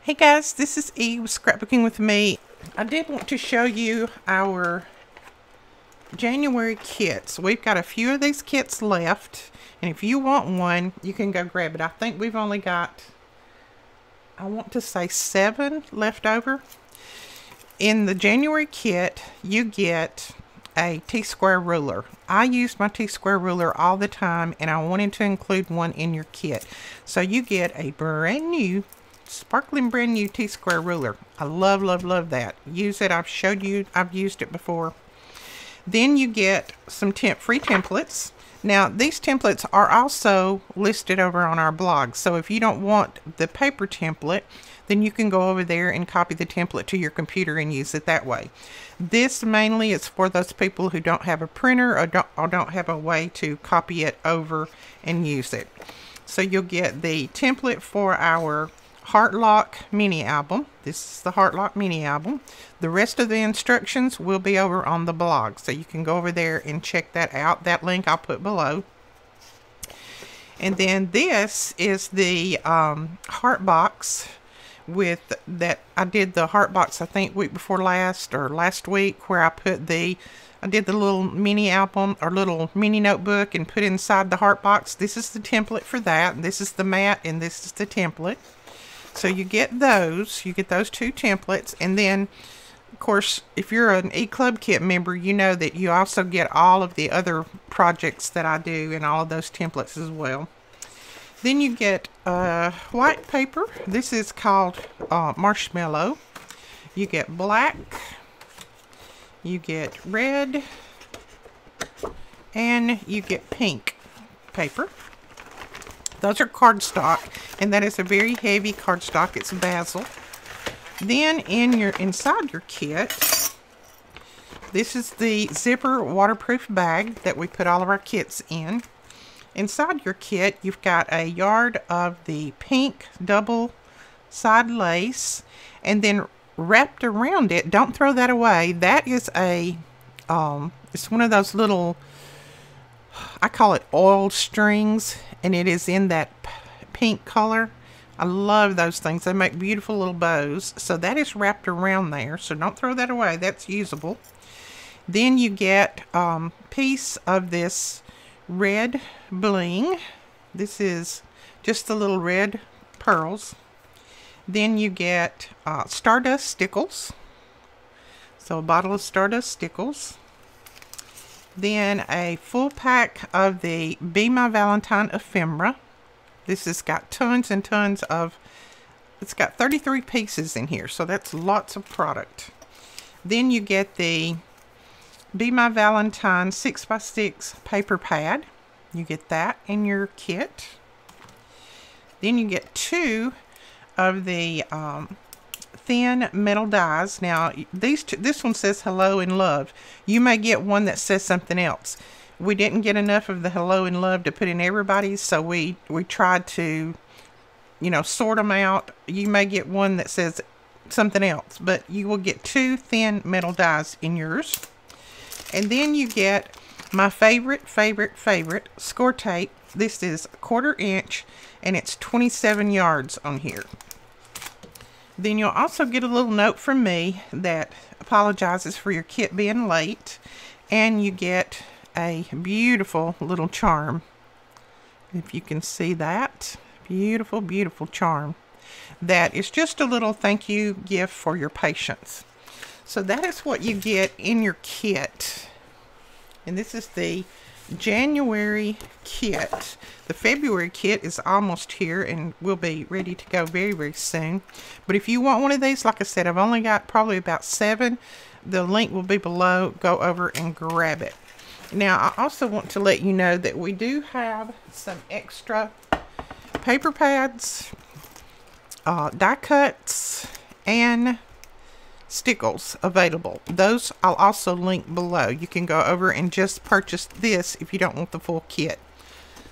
Hey guys, this is Eve with Scrapbooking with Me. I did want to show you our January kits. We've got a few of these kits left, and if you want one, you can go grab it. I think we've only got, I want to say 7 left over. In the January kit, you get a T-square ruler. I use my T-square ruler all the time, and I wanted to include one in your kit. So you get a brand new, sparkling brand new T-square ruler. I love that. Use it. I've showed you, I've used it before. Then you get some free templates. Now these templates are also listed over on our blog, so if you don't want the paper template, then you can go over there and copy the template to your computer and use it that way. This mainly is for those people who don't have a printer or don't have a way to copy it over and use it. So you'll get the template for our Heartlock mini album. This is the Heartlock mini album. The rest of the instructions will be over on the blog, so you can go over there and check that out. That link I'll put below. And then this is the heart box with that. I did the heart box I think week before last or last week, where I did the little mini album or little mini notebook and put inside the heart box. This is the template for that. This is the mat and this is the template. So you get those 2 templates, and then of course if you're an eClub Kit member, you know that you also get all of the other projects that I do and all of those templates as well. Then you get white paper. This is called Marshmallow. You get black, you get red, and you get pink paper. Those are cardstock, and that is a very heavy cardstock. It's Basil. Then inside your kit, this is the zipper waterproof bag that we put all of our kits in. Inside your kit, you've got a yard of the pink double side lace, and then wrapped around it, don't throw that away, that is it's one of those little, I call it oil strings, and it is in that pink color. I love those things. They make beautiful little bows. So that is wrapped around there, so don't throw that away. That's usable. Then you get a piece of this red bling. This is just the little red pearls. Then you get Stardust stickles. So a bottle of Stardust stickles. Then a full pack of the Be My Valentine ephemera. This has got tons and tons of, it's got 33 pieces in here, so that's lots of product. Then you get the Be My Valentine 6x6 paper pad. You get that in your kit. Then you get 2 of the thin metal dies. Now this one says hello and love. You may get one that says something else. We didn't get enough of the hello and love to put in everybody's, so we tried to, sort them out. You may get one that says something else, but you will get 2 thin metal dies in yours. And then you get my favorite score tape. This is 1/4 inch, and it's 27 yards on here. Then you'll also get a little note from me that apologizes for your kit being late, and you get a beautiful little charm. If you can see that, beautiful charm. That is just a little thank you gift for your patience. So that is what you get in your kit. And this is the January kit. The February kit is almost here and will be ready to go very soon. But if you want one of these, like I said, I've only got probably about 7. The link will be below. Go over and grab it. Now I also want to let you know that we do have some extra paper pads, die cuts, and stickles available. Those I'll also link below. You can go over and just purchase this if you don't want the full kit.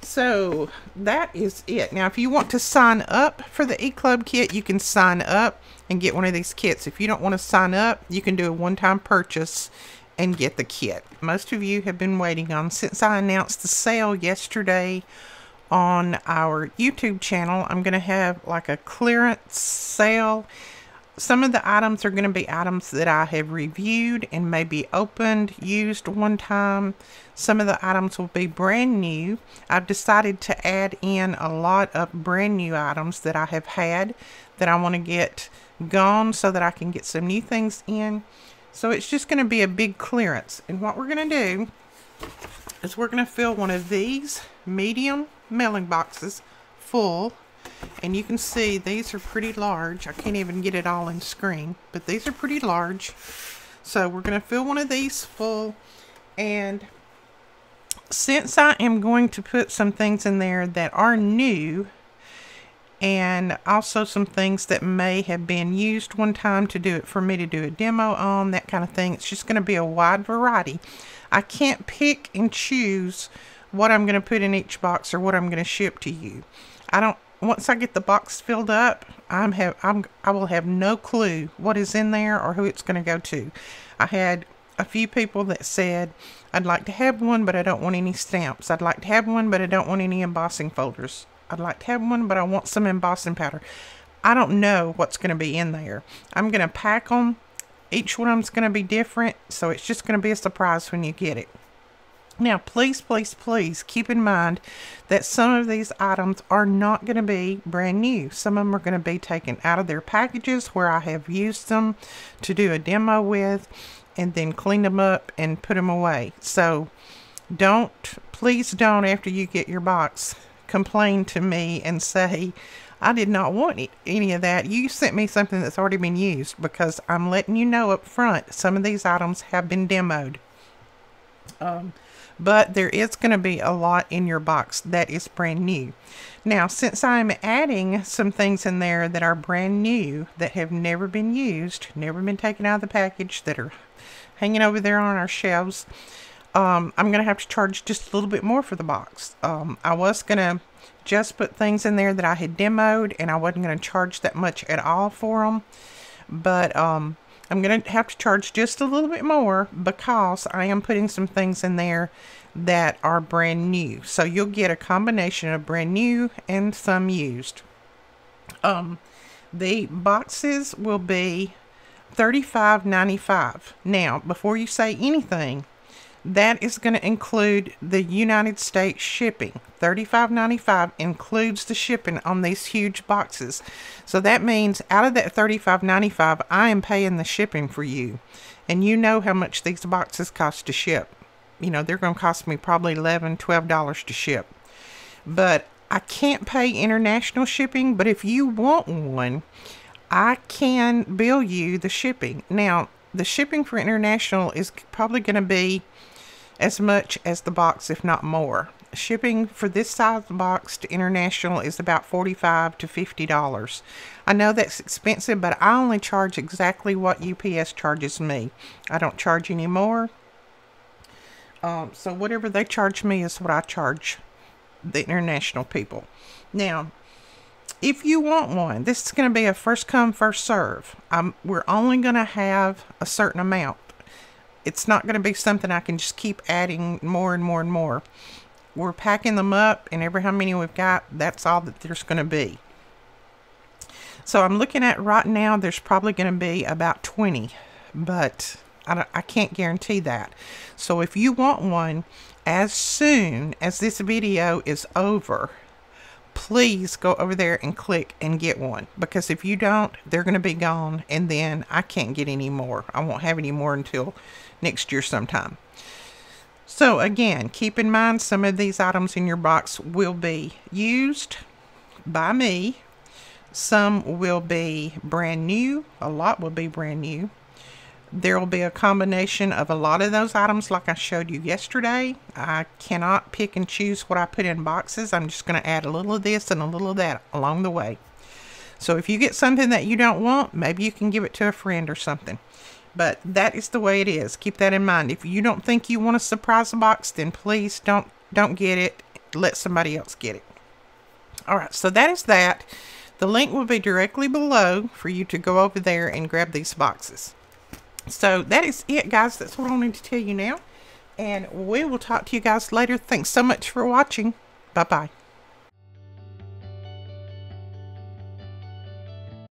So that is it. Now if you want to sign up for the eClub kit, you can sign up and get one of these kits. If you don't want to sign up, you can do a one-time purchase and get the kit. Most of you have been waiting on, since I announced the sale yesterday on our YouTube channel, I'm going to have like a clearance sale. Some of the items are going to be items that I have reviewed and maybe opened, used one time. Some of the items will be brand new. I've decided to add in a lot of brand new items that I have had that I want to get gone so that I can get some new things in. So it's just going to be a big clearance. And what we're going to do is we're going to fill one of these medium mailing boxes full. And you can see these are pretty large. I can't even get it all in screen, but these are pretty large. So we're going to fill one of these full. And since I am going to put some things in there that are new, and also some things that may have been used one time to do it for me to do a demo on, that kind of thing, it's just going to be a wide variety. I can't pick and choose what I'm going to put in each box or what I'm going to ship to you. Once I get the box filled up, I will have no clue what is in there or who it's going to go to. I had a few people that said, I'd like to have one, but I don't want any stamps. I'd like to have one, but I don't want any embossing folders. I'd like to have one, but I want some embossing powder. I don't know what's going to be in there. I'm going to pack them. Each one of them's going to be different, so it's just going to be a surprise when you get it. Now, please, please, please keep in mind that some of these items are not going to be brand new. Some of them are going to be taken out of their packages where I have used them to do a demo with and then clean them up and put them away. So please don't, after you get your box, complain to me and say, I did not want any of that. You sent me something that's already been used, because I'm letting you know up front, some of these items have been demoed. But there is going to be a lot in your box that is brand new. Now, since I'm adding some things in there that are brand new, that have never been used, never been taken out of the package, that are hanging over there on our shelves, I'm going to have to charge just a little bit more for the box. I was going to just put things in there that I had demoed, and I wasn't going to charge that much at all for them. But I'm going to have to charge just a little bit more because I am putting some things in there that are brand new. So you'll get a combination of brand new and some used. The boxes will be $35.95. Now, before you say anything, that is going to include the United States shipping. $35.95 includes the shipping on these huge boxes. So that means out of that $35.95, I am paying the shipping for you. And you know how much these boxes cost to ship. You know, they're going to cost me probably $11, $12 to ship. But I can't pay international shipping, but if you want one, I can bill you the shipping. Now, the shipping for international is probably going to be as much as the box, if not more. Shipping for this size box to international is about $45 to $50. I know that's expensive, but I only charge exactly what UPS charges me. I don't charge any more. So whatever they charge me is what I charge the international people. Now, if you want one, this is going to be a first come, first serve. We're only going to have a certain amount. It's not going to be something I can just keep adding more and more and more. We're packing them up, and every how many we've got, that's all that there's going to be. So I'm looking at right now, there's probably going to be about 20, but I can't guarantee that. So if you want one, as soon as this video is over, please go over there and click and get one, because if you don't, they're going to be gone, and then I can't get any more. I won't have any more until next year sometime. So again, keep in mind some of these items in your box will be used by me. Some will be brand new. A lot will be brand new. There will be a combination of a lot of those items like I showed you yesterday. I cannot pick and choose what I put in boxes. I'm just going to add a little of this and a little of that along the way. So if you get something that you don't want, maybe you can give it to a friend or something. But that is the way it is. Keep that in mind. If you don't think you want a surprise box, then please don't get it. Let somebody else get it. Alright, so that is that. The link will be directly below for you to go over there and grab these boxes. So that is it, guys. That's what I wanted to tell you now. And we will talk to you guys later. Thanks so much for watching. Bye-bye.